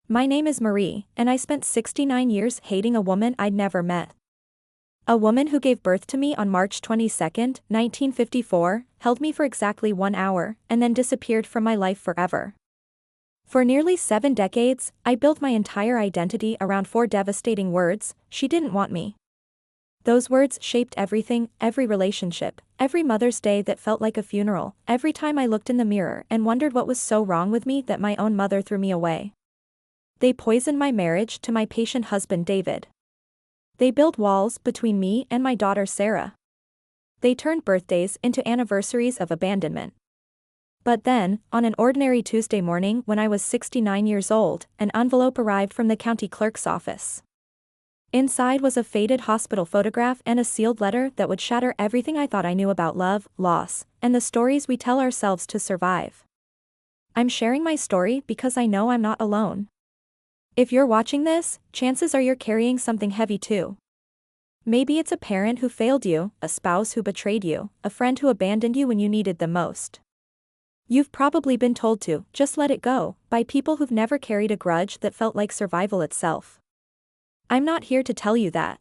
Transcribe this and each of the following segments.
My name is Marie, and I spent 69 years hating a woman I'd never met. A woman who gave birth to me on March 22, 1954, held me for exactly 1 hour, and then disappeared from my life forever. For nearly 7 decades, I built my entire identity around 4 devastating words: she didn't want me. Those words shaped everything, every relationship, every Mother's Day that felt like a funeral, every time I looked in the mirror and wondered what was so wrong with me that my own mother threw me away. They poisoned my marriage to my patient husband David. They built walls between me and my daughter Sarah. They turned birthdays into anniversaries of abandonment. But then, on an ordinary Tuesday morning when I was 69 years old, an envelope arrived from the county clerk's office. Inside was a faded hospital photograph and a sealed letter that would shatter everything I thought I knew about love, loss, and the stories we tell ourselves to survive. I'm sharing my story because I know I'm not alone. If you're watching this, chances are you're carrying something heavy too. Maybe it's a parent who failed you, a spouse who betrayed you, a friend who abandoned you when you needed them most. You've probably been told to just let it go by people who've never carried a grudge that felt like survival itself. I'm not here to tell you that.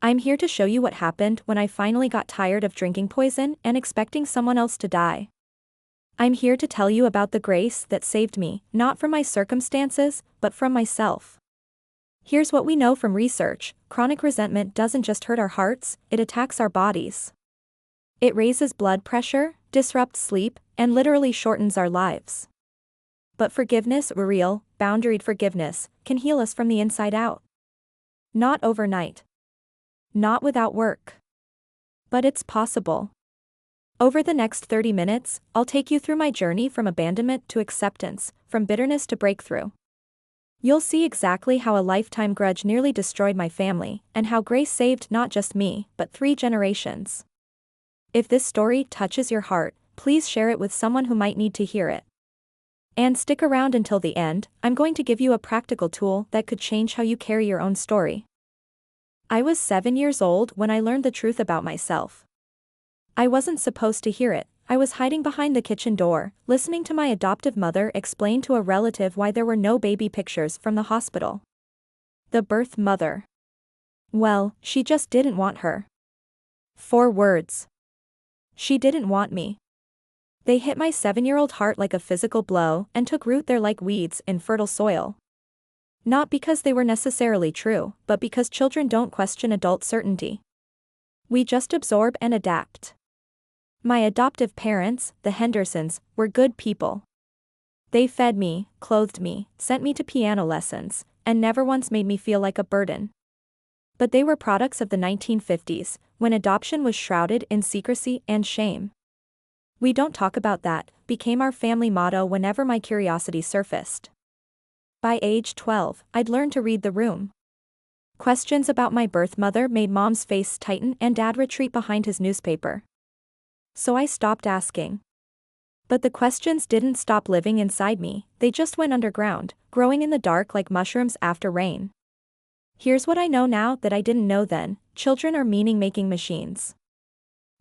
I'm here to show you what happened when I finally got tired of drinking poison and expecting someone else to die. I'm here to tell you about the grace that saved me, not from my circumstances, but from myself. Here's what we know from research: chronic resentment doesn't just hurt our hearts, it attacks our bodies. It raises blood pressure, disrupts sleep, and literally shortens our lives. But forgiveness, real, boundaried forgiveness, can heal us from the inside out. Not overnight. Not without work. But it's possible. Over the next 30 minutes, I'll take you through my journey from abandonment to acceptance, from bitterness to breakthrough. You'll see exactly how a lifetime grudge nearly destroyed my family, and how grace saved not just me, but 3 generations. If this story touches your heart, please share it with someone who might need to hear it. And stick around until the end. I'm going to give you a practical tool that could change how you carry your own story. I was 7 years old when I learned the truth about myself. I wasn't supposed to hear it. I was hiding behind the kitchen door, listening to my adoptive mother explain to a relative why there were no baby pictures from the hospital. The birth mother. Well, she just didn't want her. 4 words. She didn't want me. They hit my 7-year-old heart like a physical blow and took root there like weeds in fertile soil. Not because they were necessarily true, but because children don't question adult certainty. We just absorb and adapt. My adoptive parents, the Hendersons, were good people. They fed me, clothed me, sent me to piano lessons, and never once made me feel like a burden. But they were products of the 1950s, when adoption was shrouded in secrecy and shame. "We don't talk about that" became our family motto whenever my curiosity surfaced. By age 12, I'd learned to read the room. Questions about my birth mother made Mom's face tighten and Dad retreat behind his newspaper. So I stopped asking. But the questions didn't stop living inside me, they just went underground, growing in the dark like mushrooms after rain. Here's what I know now that I didn't know then: children are meaning-making machines.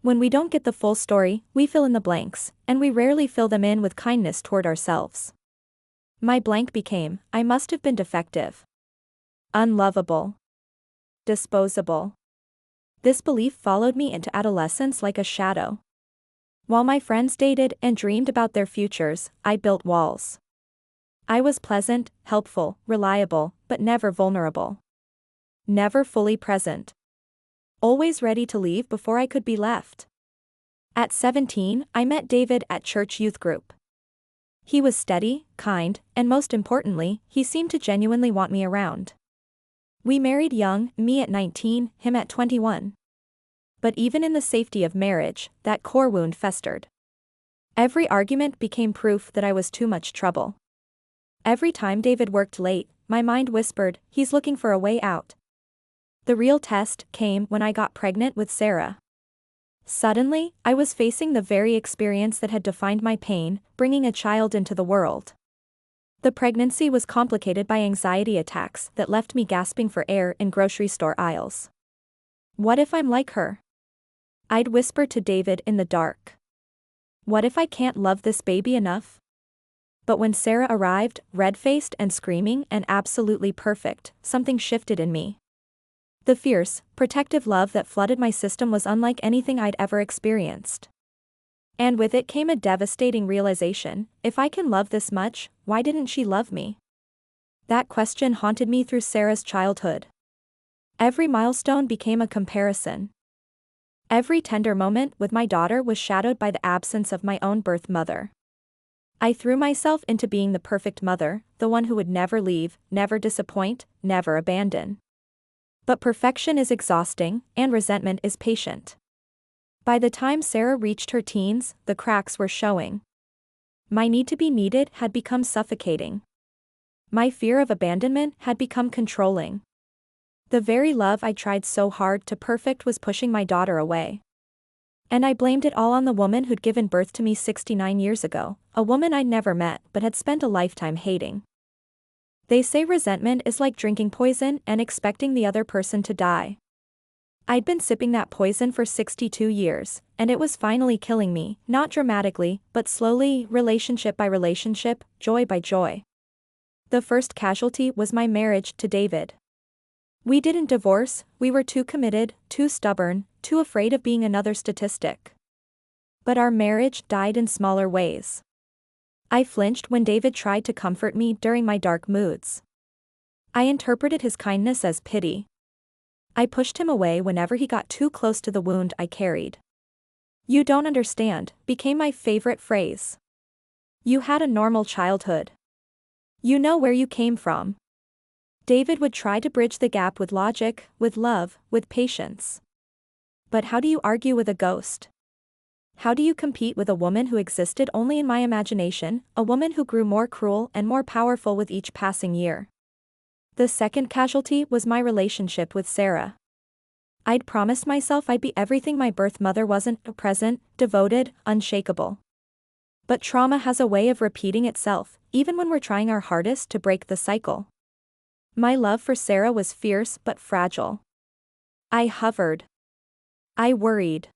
When we don't get the full story, we fill in the blanks, and we rarely fill them in with kindness toward ourselves. My blank became: I must have been defective. Unlovable. Disposable. This belief followed me into adolescence like a shadow. While my friends dated and dreamed about their futures, I built walls. I was pleasant, helpful, reliable, but never vulnerable. Never fully present. Always ready to leave before I could be left. At 17, I met David at church youth group. He was steady, kind, and most importantly, he seemed to genuinely want me around. We married young, me at 19, him at 21. But even in the safety of marriage, that core wound festered. Every argument became proof that I was too much trouble. Every time David worked late, my mind whispered, he's looking for a way out. The real test came when I got pregnant with Sarah. Suddenly, I was facing the very experience that had defined my pain, bringing a child into the world. The pregnancy was complicated by anxiety attacks that left me gasping for air in grocery store aisles. What if I'm like her? I'd whisper to David in the dark. What if I can't love this baby enough? But when Sarah arrived, red-faced and screaming and absolutely perfect, something shifted in me. The fierce, protective love that flooded my system was unlike anything I'd ever experienced. And with it came a devastating realization: if I can love this much, why didn't she love me? That question haunted me through Sarah's childhood. Every milestone became a comparison. Every tender moment with my daughter was shadowed by the absence of my own birth mother. I threw myself into being the perfect mother, the one who would never leave, never disappoint, never abandon. But perfection is exhausting, and resentment is patient. By the time Sarah reached her teens, the cracks were showing. My need to be needed had become suffocating. My fear of abandonment had become controlling. The very love I tried so hard to perfect was pushing my daughter away. And I blamed it all on the woman who'd given birth to me 69 years ago, a woman I'd never met but had spent a lifetime hating. They say resentment is like drinking poison and expecting the other person to die. I'd been sipping that poison for 62 years, and it was finally killing me, not dramatically, but slowly, relationship by relationship, joy by joy. The first casualty was my marriage to David. We didn't divorce, we were too committed, too stubborn, too afraid of being another statistic. But our marriage died in smaller ways. I flinched when David tried to comfort me during my dark moods. I interpreted his kindness as pity. I pushed him away whenever he got too close to the wound I carried. "You don't understand" became my favorite phrase. "You had a normal childhood. You know where you came from." David would try to bridge the gap with logic, with love, with patience. But how do you argue with a ghost? How do you compete with a woman who existed only in my imagination, a woman who grew more cruel and more powerful with each passing year? The second casualty was my relationship with Sarah. I'd promised myself I'd be everything my birth mother wasn't: present, devoted, unshakable. But trauma has a way of repeating itself, even when we're trying our hardest to break the cycle. My love for Sarah was fierce but fragile. I hovered. I worried.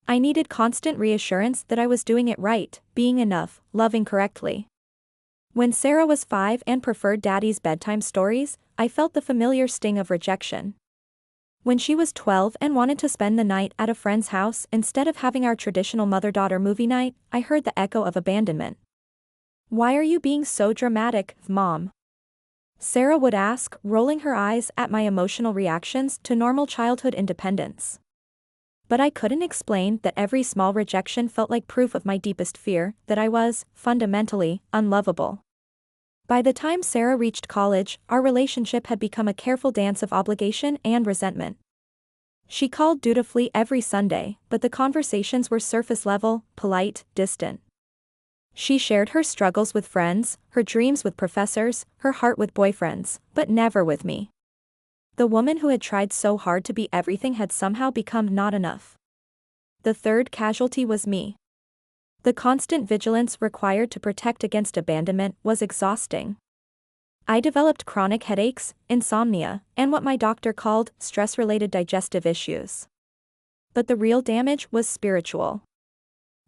I needed constant reassurance that I was doing it right, being enough, loving correctly. When Sarah was 5 and preferred Daddy's bedtime stories, I felt the familiar sting of rejection. When she was 12 and wanted to spend the night at a friend's house instead of having our traditional mother-daughter movie night, I heard the echo of abandonment. "Why are you being so dramatic, Mom?" Sarah would ask, rolling her eyes at my emotional reactions to normal childhood independence. But I couldn't explain that every small rejection felt like proof of my deepest fear, that I was, fundamentally, unlovable. By the time Sarah reached college, our relationship had become a careful dance of obligation and resentment. She called dutifully every Sunday, but the conversations were surface level, polite, distant. She shared her struggles with friends, her dreams with professors, her heart with boyfriends, but never with me. The woman who had tried so hard to be everything had somehow become not enough. The third casualty was me. The constant vigilance required to protect against abandonment was exhausting. I developed chronic headaches, insomnia, and what my doctor called stress-related digestive issues. But the real damage was spiritual.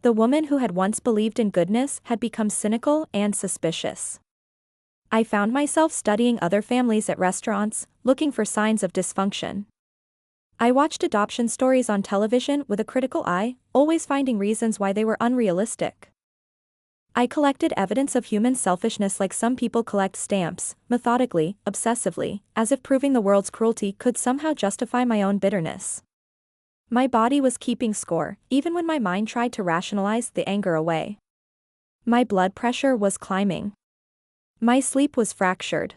The woman who had once believed in goodness had become cynical and suspicious. I found myself studying other families at restaurants, looking for signs of dysfunction. I watched adoption stories on television with a critical eye, always finding reasons why they were unrealistic. I collected evidence of human selfishness like some people collect stamps, methodically, obsessively, as if proving the world's cruelty could somehow justify my own bitterness. My body was keeping score, even when my mind tried to rationalize the anger away. My blood pressure was climbing. My sleep was fractured.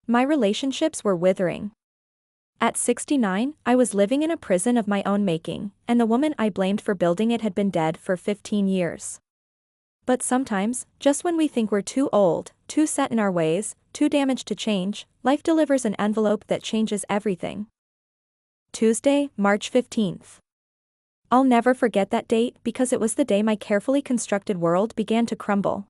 My relationships were withering. At 69, I was living in a prison of my own making, and the woman I blamed for building it had been dead for 15 years. But sometimes, just when we think we're too old, too set in our ways, too damaged to change, life delivers an envelope that changes everything. Tuesday, March 15th. I'll never forget that date because it was the day my carefully constructed world began to crumble.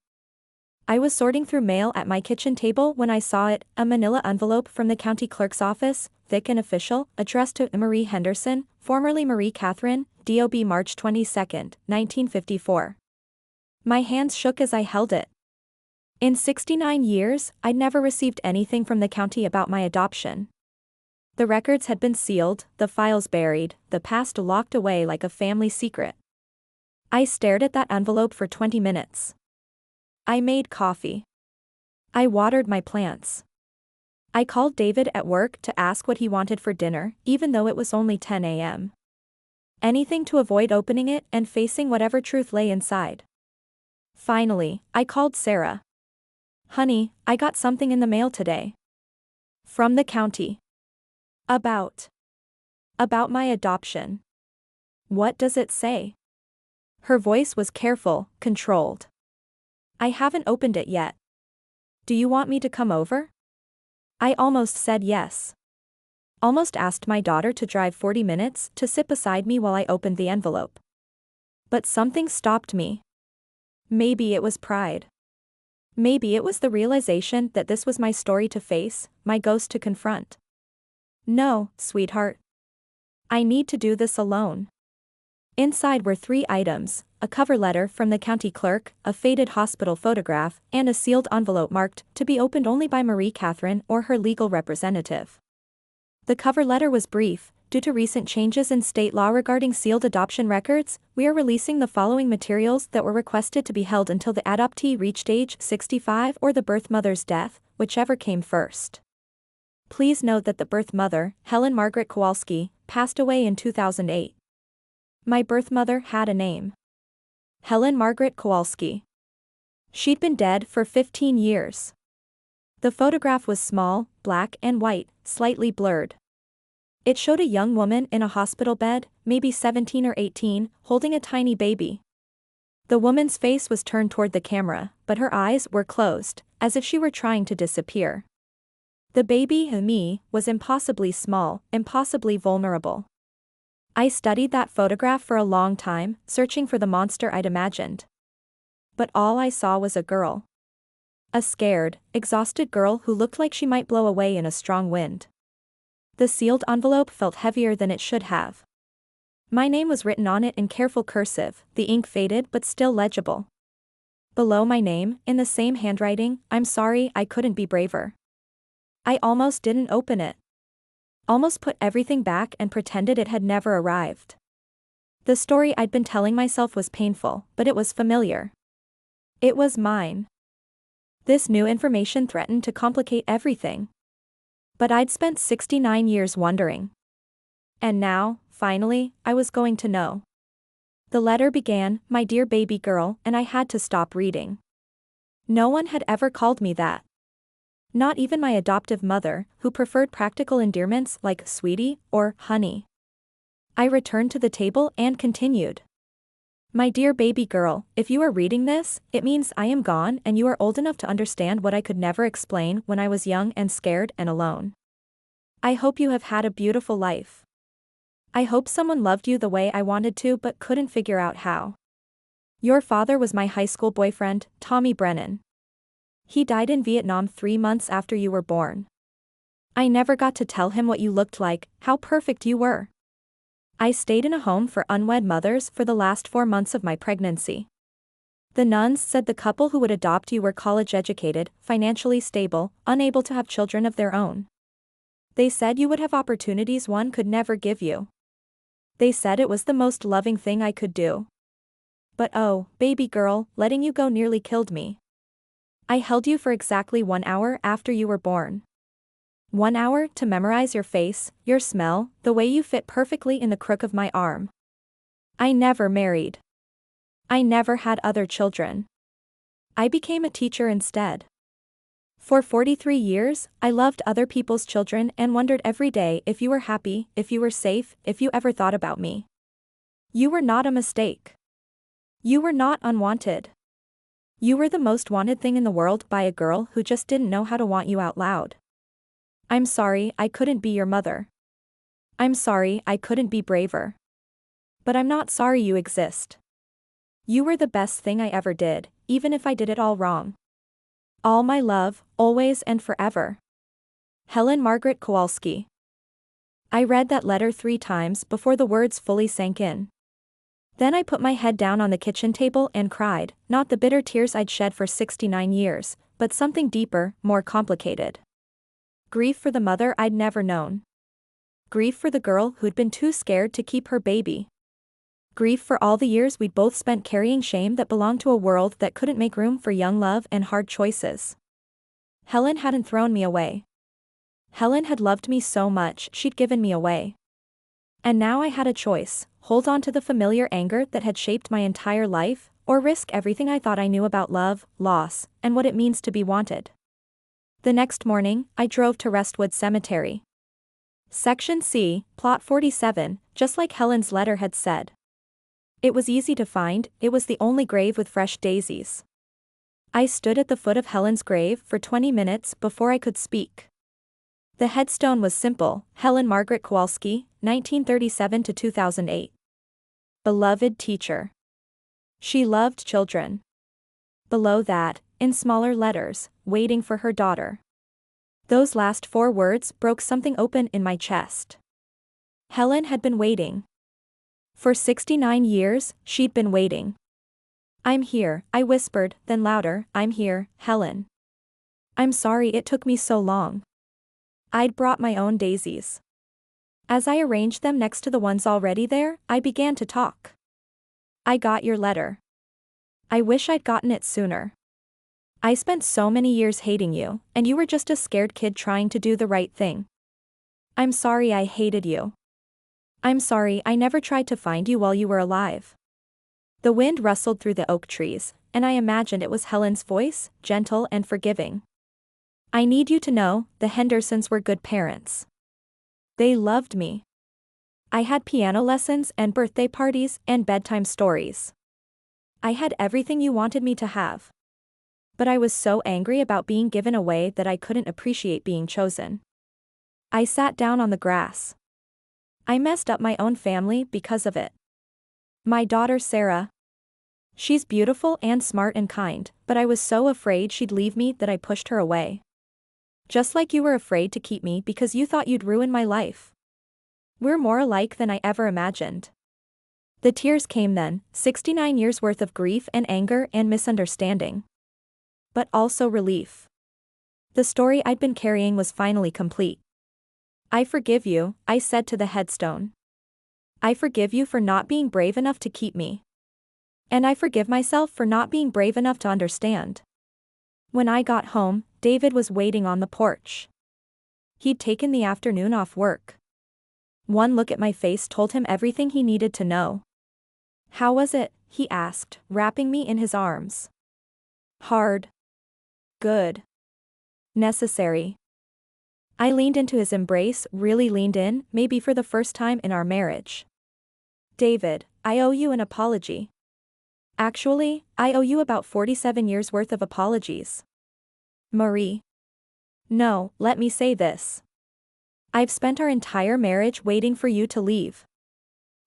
I was sorting through mail at my kitchen table when I saw it, a manila envelope from the county clerk's office, thick and official, addressed to Marie Henderson, formerly Marie Catherine, DOB March 22, 1954. My hands shook as I held it. In 69 years, I'd never received anything from the county about my adoption. The records had been sealed, the files buried, the past locked away like a family secret. I stared at that envelope for 20 minutes. I made coffee. I watered my plants. I called David at work to ask what he wanted for dinner, even though it was only 10 a.m. Anything to avoid opening it and facing whatever truth lay inside. Finally, I called Sarah. "Honey, I got something in the mail today. From the county. About my adoption." "What does it say?" Her voice was careful, controlled. "I haven't opened it yet. Do you want me to come over?" I almost said yes. Almost asked my daughter to drive 40 minutes to sit beside me while I opened the envelope. But something stopped me. Maybe it was pride. Maybe it was the realization that this was my story to face, my ghost to confront. "No, sweetheart. I need to do this alone." Inside were 3 items: a cover letter from the county clerk, a faded hospital photograph, and a sealed envelope marked, "To be opened only by Marie Catherine or her legal representative." The cover letter was brief. "Due to recent changes in state law regarding sealed adoption records, we are releasing the following materials that were requested to be held until the adoptee reached age 65 or the birth mother's death, whichever came first. Please note that the birth mother, Helen Margaret Kowalski, passed away in 2008. My birth mother had a name. Helen Margaret Kowalski. She'd been dead for 15 years. The photograph was small, black and white, slightly blurred. It showed a young woman in a hospital bed, maybe 17 or 18, holding a tiny baby. The woman's face was turned toward the camera, but her eyes were closed, as if she were trying to disappear. The baby, me, was impossibly small, impossibly vulnerable. I studied that photograph for a long time, searching for the monster I'd imagined. But all I saw was a girl. A scared, exhausted girl who looked like she might blow away in a strong wind. The sealed envelope felt heavier than it should have. My name was written on it in careful cursive, the ink faded but still legible. Below my name, in the same handwriting, "I'm sorry I couldn't be braver." I almost didn't open it. Almost put everything back and pretended it had never arrived. The story I'd been telling myself was painful, but it was familiar. It was mine. This new information threatened to complicate everything. But I'd spent 69 years wondering. And now, finally, I was going to know. The letter began, "My dear baby girl," and I had to stop reading. No one had ever called me that. Not even my adoptive mother, who preferred practical endearments like "sweetie" or "honey." I returned to the table and continued. "My dear baby girl, if you are reading this, it means I am gone and you are old enough to understand what I could never explain when I was young and scared and alone. I hope you have had a beautiful life. I hope someone loved you the way I wanted to but couldn't figure out how. Your father was my high school boyfriend, Tommy Brennan. He died in Vietnam 3 months after you were born. I never got to tell him what you looked like, how perfect you were. I stayed in a home for unwed mothers for the last 4 months of my pregnancy. The nuns said the couple who would adopt you were college-educated, financially stable, unable to have children of their own. They said you would have opportunities one could never give you. They said it was the most loving thing I could do. But oh, baby girl, letting you go nearly killed me. I held you for exactly 1 hour after you were born. 1 hour to memorize your face, your smell, the way you fit perfectly in the crook of my arm. I never married. I never had other children. I became a teacher instead. For 43 years, I loved other people's children and wondered every day if you were happy, if you were safe, if you ever thought about me. You were not a mistake. You were not unwanted. You were the most wanted thing in the world by a girl who just didn't know how to want you out loud. I'm sorry I couldn't be your mother. I'm sorry I couldn't be braver. But I'm not sorry you exist. You were the best thing I ever did, even if I did it all wrong. All my love, always and forever. Helen Margaret Kowalski. I read that letter 3 times before the words fully sank in. Then I put my head down on the kitchen table and cried, not the bitter tears I'd shed for 69 years, but something deeper, more complicated. Grief for the mother I'd never known. Grief for the girl who'd been too scared to keep her baby. Grief for all the years we'd both spent carrying shame that belonged to a world that couldn't make room for young love and hard choices. Helen hadn't thrown me away. Helen had loved me so much she'd given me away. And now I had a choice: hold on to the familiar anger that had shaped my entire life, or risk everything I thought I knew about love, loss, and what it means to be wanted. The next morning, I drove to Restwood Cemetery. Section C, Plot 47, just like Helen's letter had said. It was easy to find, it was the only grave with fresh daisies. I stood at the foot of Helen's grave for 20 minutes before I could speak. The headstone was simple: Helen Margaret Kowalski, 1937 to 2008. Beloved teacher. She loved children. Below that, in smaller letters, waiting for her daughter. Those last 4 words broke something open in my chest. Helen had been waiting. For 69 years, she'd been waiting. "I'm here," I whispered, then louder, "I'm here, Helen. I'm sorry it took me so long. I'd brought my own daisies." As I arranged them next to the ones already there, I began to talk. "I got your letter. I wish I'd gotten it sooner. I spent so many years hating you, and you were just a scared kid trying to do the right thing. I'm sorry I hated you. I'm sorry I never tried to find you while you were alive." The wind rustled through the oak trees, and I imagined it was Helen's voice, gentle and forgiving. "I need you to know, the Hendersons were good parents. They loved me. I had piano lessons and birthday parties and bedtime stories. I had everything you wanted me to have. But I was so angry about being given away that I couldn't appreciate being chosen. I sat down on the grass. I messed up my own family because of it. My daughter Sarah. She's beautiful and smart and kind, but I was so afraid she'd leave me that I pushed her away. Just like you were afraid to keep me because you thought you'd ruin my life. We're more alike than I ever imagined." The tears came then, 69 years worth of grief and anger and misunderstanding. But also relief. The story I'd been carrying was finally complete. "I forgive you," I said to the headstone. "I forgive you for not being brave enough to keep me. And I forgive myself for not being brave enough to understand." When I got home, David was waiting on the porch. He'd taken the afternoon off work. One look at my face told him everything he needed to know. "How was it?" he asked, wrapping me in his arms. "Hard. Good. Necessary." I leaned into his embrace, really leaned in, maybe for the first time in our marriage. "David, I owe you an apology. Actually, I owe you about 47 years worth of apologies. Marie. No, let me say this. I've spent our entire marriage waiting for you to leave.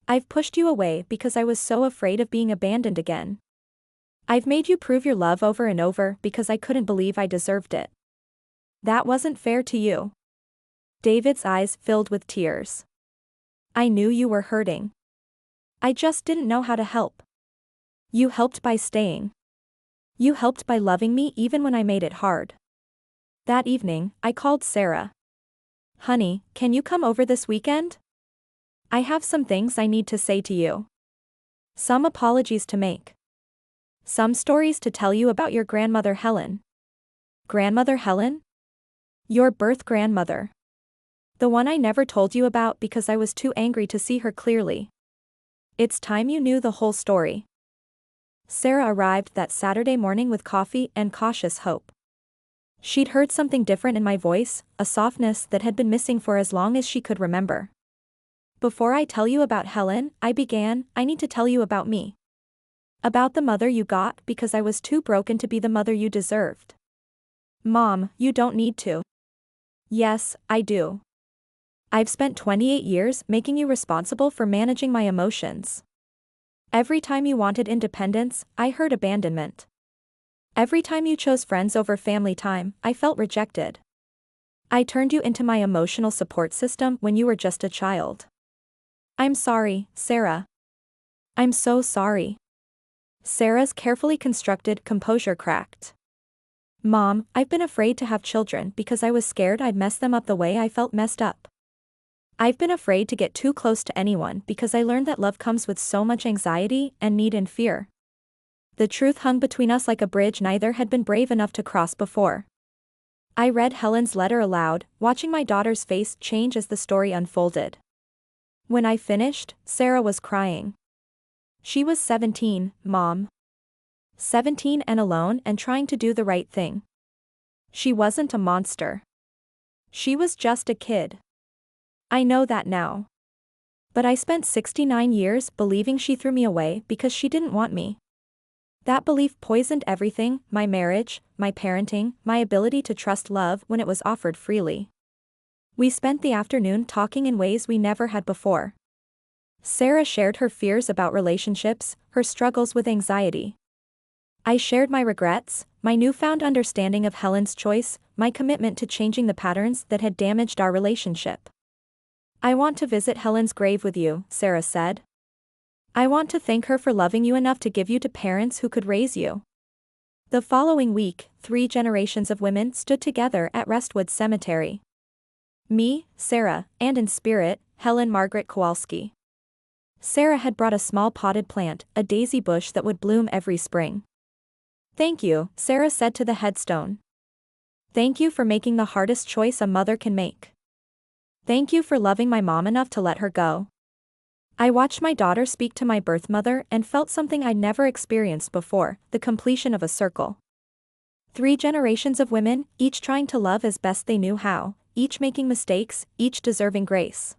I've pushed you away because I was so afraid of being abandoned again. I've made you prove your love over and over because I couldn't believe I deserved it. That wasn't fair to you." David's eyes filled with tears. "I knew you were hurting. I just didn't know how to help. You helped by staying. You helped by loving me even when I made it hard." That evening, I called Sarah. "Honey, can you come over this weekend? I have some things I need to say to you. Some apologies to make. Some stories to tell you about your grandmother Helen." "Grandmother Helen?" "Your birth grandmother. The one I never told you about because I was too angry to see her clearly. It's time you knew the whole story." Sarah arrived that Saturday morning with coffee and cautious hope. She'd heard something different in my voice, a softness that had been missing for as long as she could remember. "Before I tell you about Helen," I began, "I need to tell you about me. About the mother you got because I was too broken to be the mother you deserved." "Mom, you don't need to." "Yes, I do. I've spent 28 years making you responsible for managing my emotions. Every time you wanted independence, I heard abandonment. Every time you chose friends over family time, I felt rejected. I turned you into my emotional support system when you were just a child. I'm sorry, Sarah. I'm so sorry." Sarah's carefully constructed composure cracked. Mom, I've been afraid to have children because I was scared I'd mess them up the way I felt messed up. I've been afraid to get too close to anyone because I learned that love comes with so much anxiety and need and fear. The truth hung between us like a bridge neither had been brave enough to cross before. I read Helen's letter aloud, watching my daughter's face change as the story unfolded. When I finished, Sarah was crying. She was 17, Mom. 17 and alone and trying to do the right thing. She wasn't a monster. She was just a kid. I know that now. But I spent 69 years believing she threw me away because she didn't want me. That belief poisoned everything, my marriage, my parenting, my ability to trust love when it was offered freely. We spent the afternoon talking in ways we never had before. Sarah shared her fears about relationships, her struggles with anxiety. I shared my regrets, my newfound understanding of Helen's choice, my commitment to changing the patterns that had damaged our relationship. I want to visit Helen's grave with you, Sarah said. I want to thank her for loving you enough to give you to parents who could raise you. The following week, 3 generations of women stood together at Restwood Cemetery. Me, Sarah, and in spirit, Helen Margaret Kowalski. Sarah had brought a small potted plant, a daisy bush that would bloom every spring. Thank you, Sarah said to the headstone. Thank you for making the hardest choice a mother can make. Thank you for loving my mom enough to let her go. I watched my daughter speak to my birth mother and felt something I'd never experienced before, the completion of a circle. 3 generations of women, each trying to love as best they knew how, each making mistakes, each deserving grace.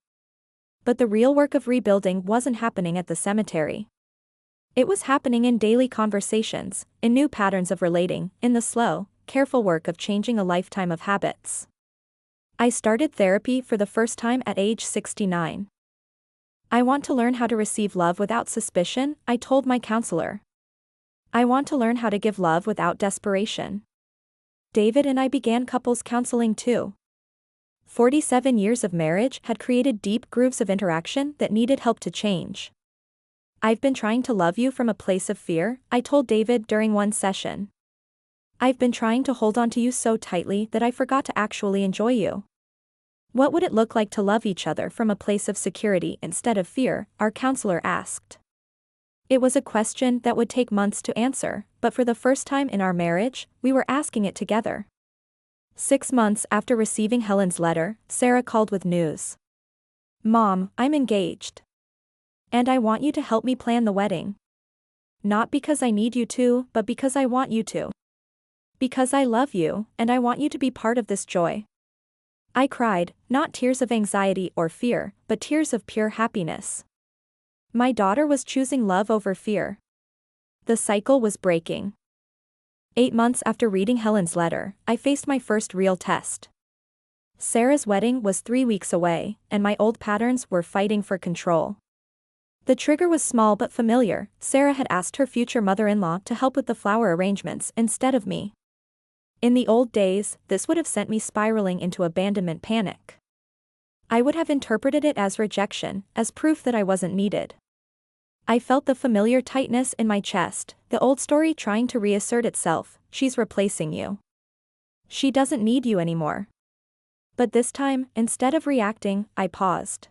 But the real work of rebuilding wasn't happening at the cemetery. It was happening in daily conversations, in new patterns of relating, in the slow, careful work of changing a lifetime of habits. I started therapy for the first time at age 69. I want to learn how to receive love without suspicion, I told my counselor. I want to learn how to give love without desperation. David and I began couples counseling too. 47 years of marriage had created deep grooves of interaction that needed help to change. I've been trying to love you from a place of fear, I told David during one session. I've been trying to hold on to you so tightly that I forgot to actually enjoy you. What would it look like to love each other from a place of security instead of fear? Our counselor asked. It was a question that would take months to answer, but for the first time in our marriage, we were asking it together. 6 months after receiving Helen's letter, Sarah called with news. Mom, I'm engaged. And I want you to help me plan the wedding. Not because I need you to, but because I want you to. Because I love you, and I want you to be part of this joy. I cried, not tears of anxiety or fear, but tears of pure happiness. My daughter was choosing love over fear. The cycle was breaking. 8 months after reading Helen's letter, I faced my first real test. Sarah's wedding was 3 weeks away, and my old patterns were fighting for control. The trigger was small but familiar. Sarah had asked her future mother-in-law to help with the flower arrangements instead of me. In the old days, this would have sent me spiraling into abandonment panic. I would have interpreted it as rejection, as proof that I wasn't needed. I felt the familiar tightness in my chest, the old story trying to reassert itself, she's replacing you. She doesn't need you anymore. But this time, instead of reacting, I paused.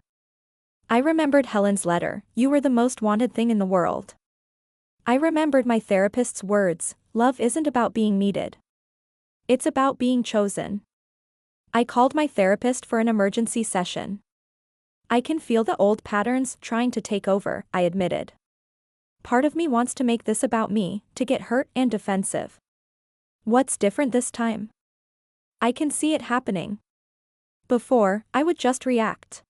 I remembered Helen's letter, you were the most wanted thing in the world. I remembered my therapist's words, love isn't about being needed. It's about being chosen. I called my therapist for an emergency session. I can feel the old patterns trying to take over, I admitted. Part of me wants to make this about me, to get hurt and defensive. What's different this time? I can see it happening. Before, I would just react.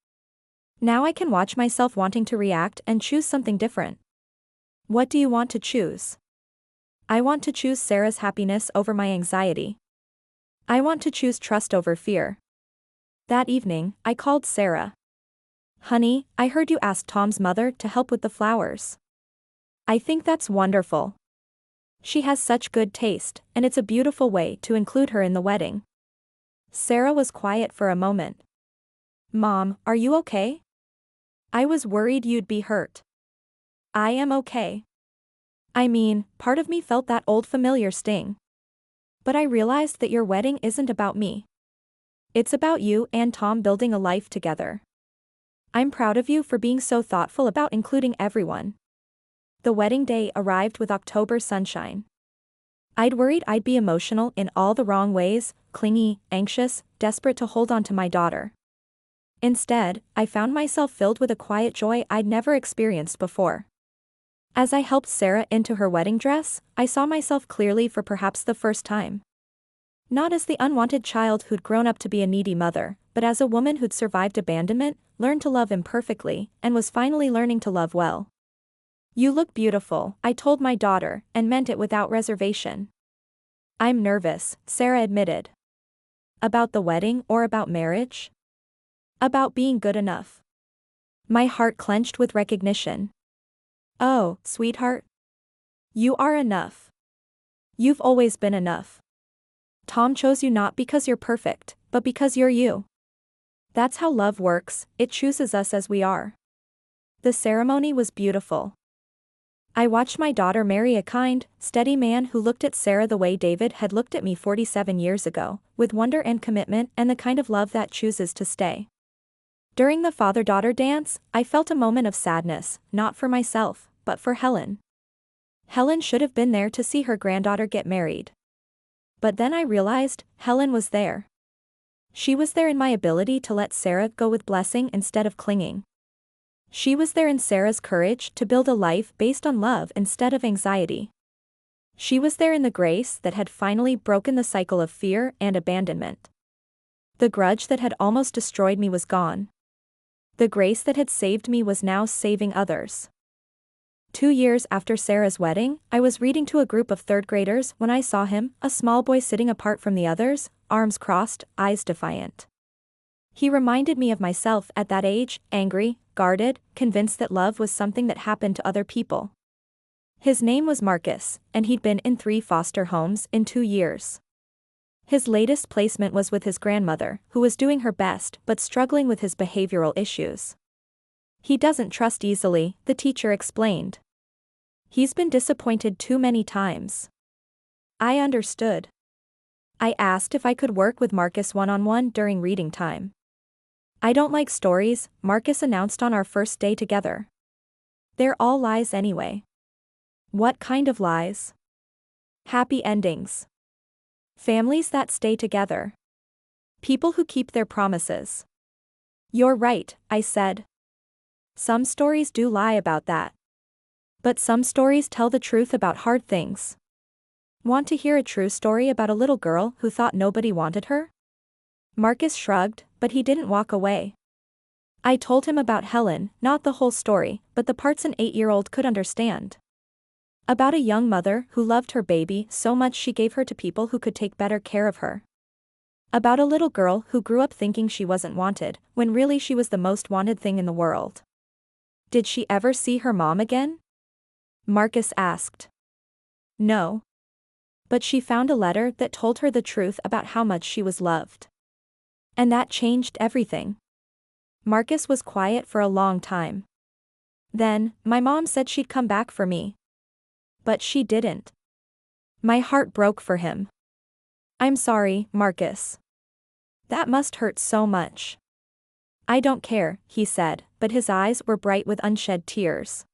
Now I can watch myself wanting to react and choose something different. What do you want to choose? I want to choose Sarah's happiness over my anxiety. I want to choose trust over fear. That evening, I called Sarah. Honey, I heard you asked Tom's mother to help with the flowers. I think that's wonderful. She has such good taste, and it's a beautiful way to include her in the wedding. Sarah was quiet for a moment. Mom, are you okay? I was worried you'd be hurt. I am okay. I mean, part of me felt that old familiar sting. But I realized that your wedding isn't about me. It's about you and Tom building a life together. I'm proud of you for being so thoughtful about including everyone. The wedding day arrived with October sunshine. I'd worried I'd be emotional in all the wrong ways, clingy, anxious, desperate to hold on to my daughter. Instead, I found myself filled with a quiet joy I'd never experienced before. As I helped Sarah into her wedding dress, I saw myself clearly for perhaps the first time. Not as the unwanted child who'd grown up to be a needy mother, but as a woman who'd survived abandonment, learned to love imperfectly, and was finally learning to love well. You look beautiful, I told my daughter, and meant it without reservation. I'm nervous, Sarah admitted. About the wedding or about marriage? About being good enough. My heart clenched with recognition. Oh, sweetheart. You are enough. You've always been enough. Tom chose you not because you're perfect, but because you're you. That's how love works, it chooses us as we are. The ceremony was beautiful. I watched my daughter marry a kind, steady man who looked at Sarah the way David had looked at me 47 years ago, with wonder and commitment and the kind of love that chooses to stay. During the father-daughter dance, I felt a moment of sadness, not for myself, but for Helen. Helen should have been there to see her granddaughter get married. But then I realized, Helen was there. She was there in my ability to let Sarah go with blessing instead of clinging. She was there in Sarah's courage to build a life based on love instead of anxiety. She was there in the grace that had finally broken the cycle of fear and abandonment. The grudge that had almost destroyed me was gone. The grace that had saved me was now saving others. 2 years after Sarah's wedding, I was reading to a group of third graders when I saw him, a small boy sitting apart from the others, arms crossed, eyes defiant. He reminded me of myself at that age, angry, guarded, convinced that love was something that happened to other people. His name was Marcus, and he'd been in 3 foster homes in 2 years. His latest placement was with his grandmother, who was doing her best but struggling with his behavioral issues. He doesn't trust easily, the teacher explained. He's been disappointed too many times. I understood. I asked if I could work with Marcus one-on-one during reading time. I don't like stories, Marcus announced on our first day together. They're all lies anyway. What kind of lies? Happy endings. Families that stay together. People who keep their promises. You're right, I said. Some stories do lie about that. But some stories tell the truth about hard things. Want to hear a true story about a little girl who thought nobody wanted her? Marcus shrugged, but he didn't walk away. I told him about Helen, not the whole story, but the parts an 8-year-old could understand. About a young mother who loved her baby so much she gave her to people who could take better care of her. About a little girl who grew up thinking she wasn't wanted, when really she was the most wanted thing in the world. Did she ever see her mom again? Marcus asked. No. But she found a letter that told her the truth about how much she was loved. And that changed everything. Marcus was quiet for a long time. Then, my mom said she'd come back for me. But she didn't. My heart broke for him. I'm sorry, Marcus. That must hurt so much. I don't care, he said, but his eyes were bright with unshed tears.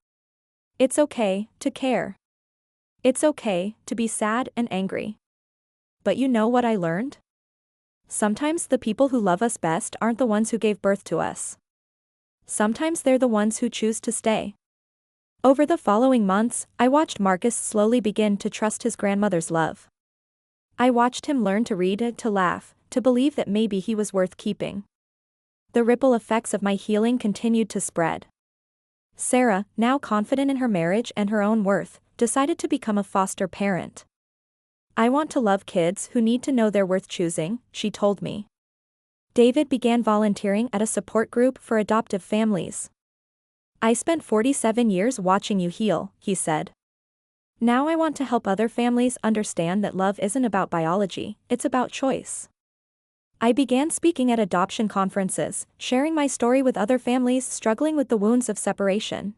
It's okay to care. It's okay to be sad and angry. But you know what I learned? Sometimes the people who love us best aren't the ones who gave birth to us. Sometimes they're the ones who choose to stay. Over the following months, I watched Marcus slowly begin to trust his grandmother's love. I watched him learn to read, to laugh, to believe that maybe he was worth keeping. The ripple effects of my healing continued to spread. Sarah, now confident in her marriage and her own worth, decided to become a foster parent. I want to love kids who need to know they're worth choosing, she told me. David began volunteering at a support group for adoptive families. I spent 47 years watching you heal, he said. Now I want to help other families understand that love isn't about biology, it's about choice. I began speaking at adoption conferences, sharing my story with other families struggling with the wounds of separation.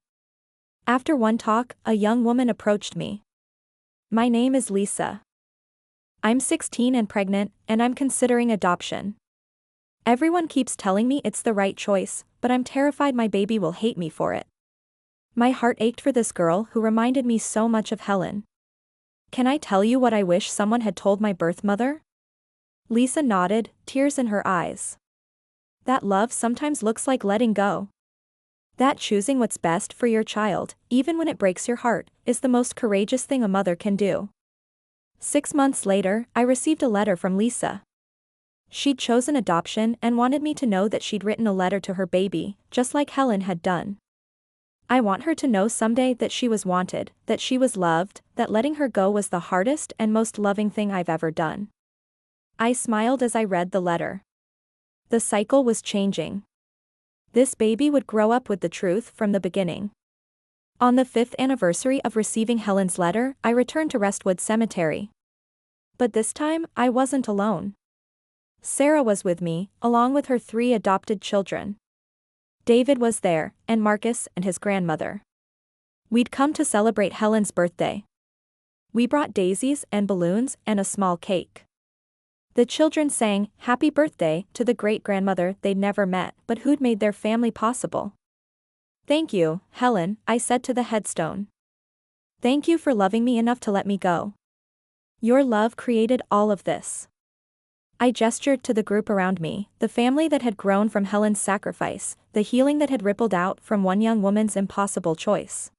After one talk, a young woman approached me. My name is Lisa. I'm 16 and pregnant, and I'm considering adoption. Everyone keeps telling me it's the right choice, but I'm terrified my baby will hate me for it. My heart ached for this girl who reminded me so much of Helen. Can I tell you what I wish someone had told my birth mother? Lisa nodded, tears in her eyes. That love sometimes looks like letting go. That choosing what's best for your child, even when it breaks your heart, is the most courageous thing a mother can do. 6 months later, I received a letter from Lisa. She'd chosen adoption and wanted me to know that she'd written a letter to her baby, just like Helen had done. I want her to know someday that she was wanted, that she was loved, that letting her go was the hardest and most loving thing I've ever done. I smiled as I read the letter. The cycle was changing. This baby would grow up with the truth from the beginning. On the 5th anniversary of receiving Helen's letter, I returned to Restwood Cemetery. But this time, I wasn't alone. Sarah was with me, along with her 3 adopted children. David was there, and Marcus and his grandmother. We'd come to celebrate Helen's birthday. We brought daisies and balloons and a small cake. The children sang, "Happy Birthday," to the great-grandmother they'd never met but who'd made their family possible. "Thank you, Helen," I said to the headstone. "Thank you for loving me enough to let me go. Your love created all of this." I gestured to the group around me, the family that had grown from Helen's sacrifice, the healing that had rippled out from one young woman's impossible choice.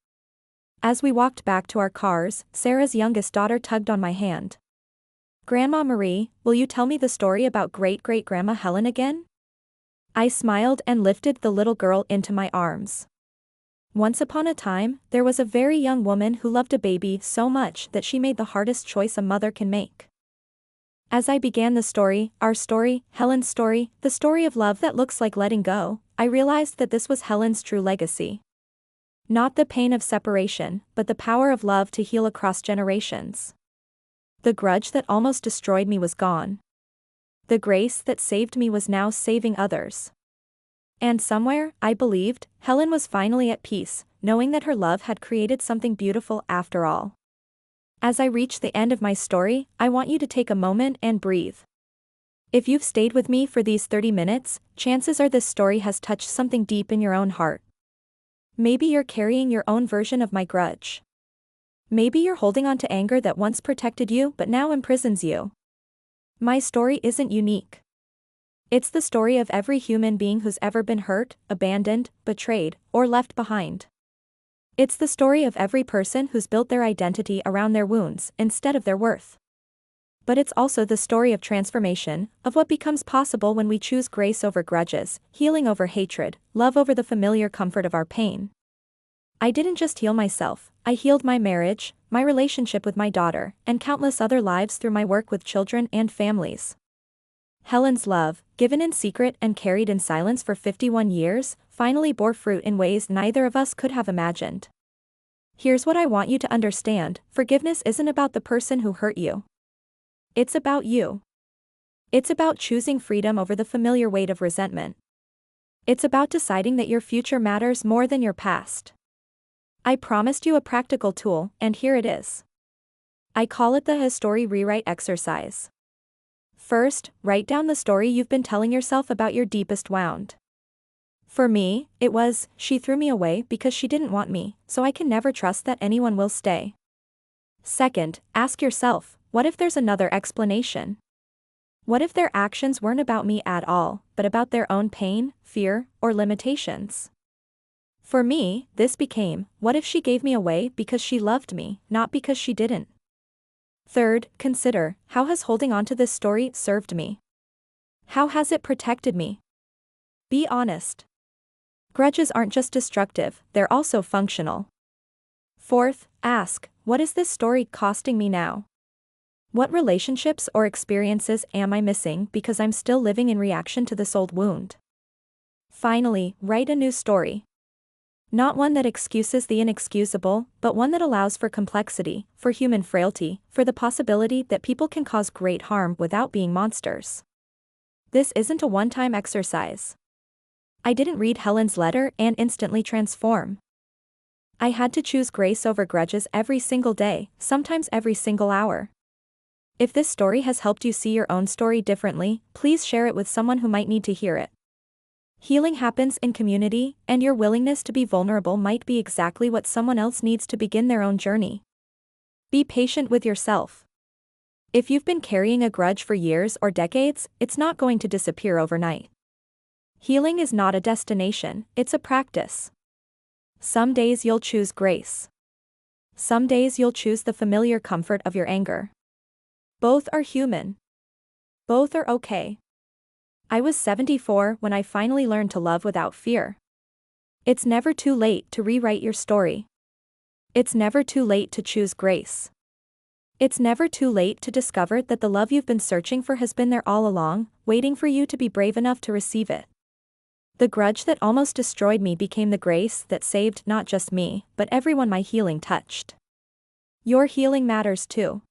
As we walked back to our cars, Sarah's youngest daughter tugged on my hand. "Grandma Marie, will you tell me the story about great-great-grandma Helen again?" I smiled and lifted the little girl into my arms. Once upon a time, there was a very young woman who loved a baby so much that she made the hardest choice a mother can make. As I began the story, our story, Helen's story, the story of love that looks like letting go, I realized that this was Helen's true legacy. Not the pain of separation, but the power of love to heal across generations. The grudge that almost destroyed me was gone. The grace that saved me was now saving others. And somewhere, I believed, Helen was finally at peace, knowing that her love had created something beautiful after all. As I reach the end of my story, I want you to take a moment and breathe. If you've stayed with me for these 30 minutes, chances are this story has touched something deep in your own heart. Maybe you're carrying your own version of my grudge. Maybe you're holding on to anger that once protected you but now imprisons you. My story isn't unique. It's the story of every human being who's ever been hurt, abandoned, betrayed, or left behind. It's the story of every person who's built their identity around their wounds instead of their worth. But it's also the story of transformation, of what becomes possible when we choose grace over grudges, healing over hatred, love over the familiar comfort of our pain. I didn't just heal myself, I healed my marriage, my relationship with my daughter, and countless other lives through my work with children and families. Helen's love, given in secret and carried in silence for 51 years, finally bore fruit in ways neither of us could have imagined. Here's what I want you to understand: forgiveness isn't about the person who hurt you. It's about you. It's about choosing freedom over the familiar weight of resentment. It's about deciding that your future matters more than your past. I promised you a practical tool, and here it is. I call it the story rewrite exercise. First, write down the story you've been telling yourself about your deepest wound. For me, it was, "She threw me away because she didn't want me, so I can never trust that anyone will stay." Second, ask yourself, what if there's another explanation? What if their actions weren't about me at all, but about their own pain, fear, or limitations? For me, this became, what if she gave me away because she loved me, not because she didn't? Third, consider, how has holding on to this story served me? How has it protected me? Be honest. Grudges aren't just destructive, they're also functional. Fourth, ask, what is this story costing me now? What relationships or experiences am I missing because I'm still living in reaction to this old wound? Finally, write a new story. Not one that excuses the inexcusable, but one that allows for complexity, for human frailty, for the possibility that people can cause great harm without being monsters. This isn't a one-time exercise. I didn't read Helen's letter and instantly transform. I had to choose grace over grudges every single day, sometimes every single hour. If this story has helped you see your own story differently, please share it with someone who might need to hear it. Healing happens in community, and your willingness to be vulnerable might be exactly what someone else needs to begin their own journey. Be patient with yourself. If you've been carrying a grudge for years or decades, it's not going to disappear overnight. Healing is not a destination, it's a practice. Some days you'll choose grace. Some days you'll choose the familiar comfort of your anger. Both are human. Both are okay. I was 74 when I finally learned to love without fear. It's never too late to rewrite your story. It's never too late to choose grace. It's never too late to discover that the love you've been searching for has been there all along, waiting for you to be brave enough to receive it. The grudge that almost destroyed me became the grace that saved not just me, but everyone my healing touched. Your healing matters too.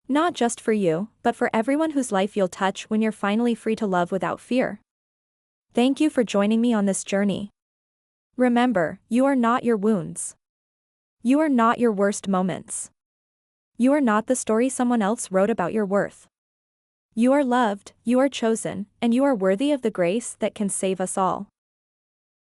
Not just for you, but for everyone whose life you'll touch when you're finally free to love without fear. Thank you for joining me on this journey. Remember, you are not your wounds. You are not your worst moments. You are not the story someone else wrote about your worth. You are loved, you are chosen, and you are worthy of the grace that can save us all.